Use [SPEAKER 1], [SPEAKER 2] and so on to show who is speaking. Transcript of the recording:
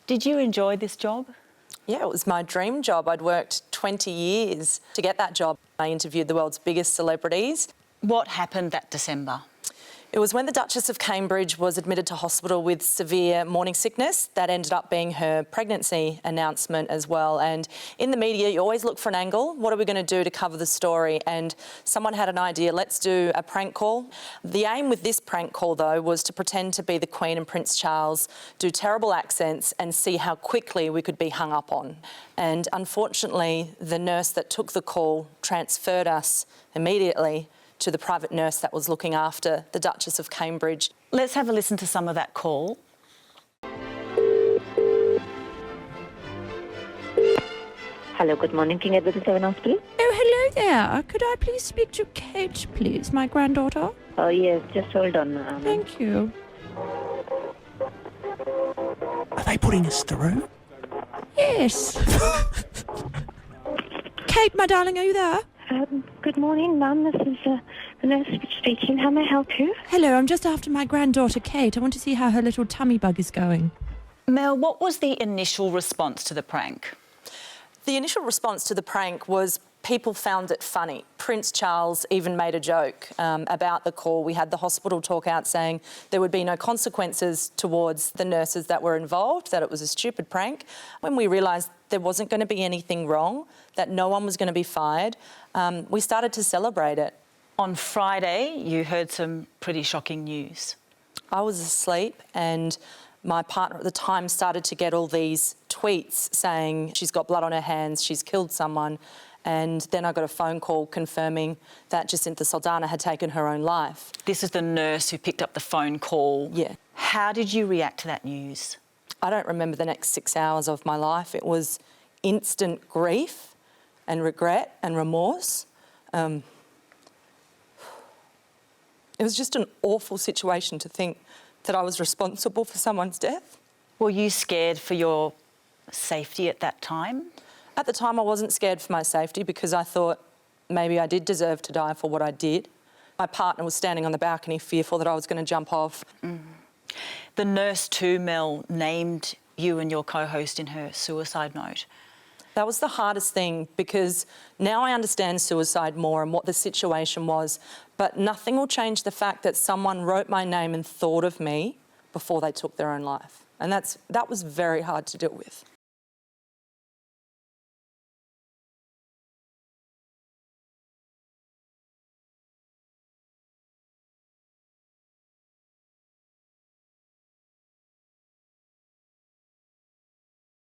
[SPEAKER 1] Did you enjoy this job?
[SPEAKER 2] Yeah, it was my dream job. I'd worked 20 years to get that job. I interviewed the world's biggest celebrities.
[SPEAKER 1] What happened that December?
[SPEAKER 2] It was when the Duchess of Cambridge was admitted to hospital with severe morning sickness. That ended up being her pregnancy announcement as well. And in the media, you always look for an angle. What are we going to do to cover the story? And someone had an idea, let's do a prank call. The aim with this prank call, though, was to pretend to be the Queen and Prince Charles, do terrible accents and see how quickly we could be hung up on. And unfortunately, the nurse that took the call transferred us immediately to the private nurse that was looking after the Duchess of Cambridge.
[SPEAKER 1] Let's have a listen to some of that call.
[SPEAKER 3] Hello, good morning, King Edward VII Hospital.
[SPEAKER 4] Oh, hello there. Could I please speak to Kate, please, my granddaughter?
[SPEAKER 3] Oh, yes, just hold on. ma'am.
[SPEAKER 4] Thank you.
[SPEAKER 5] Are they putting us through?
[SPEAKER 4] Yes. Kate, my darling, are you there?
[SPEAKER 3] Good morning, ma'am. This is the nurse speaking. How may I help you?
[SPEAKER 4] Hello, I'm just after my granddaughter, Kate. I want to see how her little tummy bug is going.
[SPEAKER 1] Mel, what was the initial response to the prank?
[SPEAKER 2] The initial response to the prank was people found it funny. Prince Charles even made a joke about the call. We had the hospital talk out saying there would be no consequences towards the nurses that were involved, that it was a stupid prank. When we realised there wasn't going to be anything wrong, that no one was going to be fired, we started to celebrate it.
[SPEAKER 1] On Friday, you heard some pretty shocking news.
[SPEAKER 2] I was asleep and my partner at the time started to get all these tweets saying she's got blood on her hands, she's killed someone. And then I got a phone call confirming that Jacinta Saldana had taken her own life.
[SPEAKER 1] This is the nurse who picked up the phone call.
[SPEAKER 2] Yeah.
[SPEAKER 1] How did you react to that news?
[SPEAKER 2] I don't remember the next 6 hours of my life. It was instant grief and regret and remorse. It was just an awful situation to think that I was responsible for someone's death.
[SPEAKER 1] Were you scared for your safety at that time?
[SPEAKER 2] At the time, I wasn't scared for my safety because I thought maybe I did deserve to die for what I did. My partner was standing on the balcony fearful that I was going to jump off.
[SPEAKER 1] The nurse too, Mel, named you and your co-host in her suicide note.
[SPEAKER 2] That was the hardest thing because now I understand suicide more and what the situation was, but nothing will change the fact that someone wrote my name and thought of me before they took their own life. And that was very hard to deal with.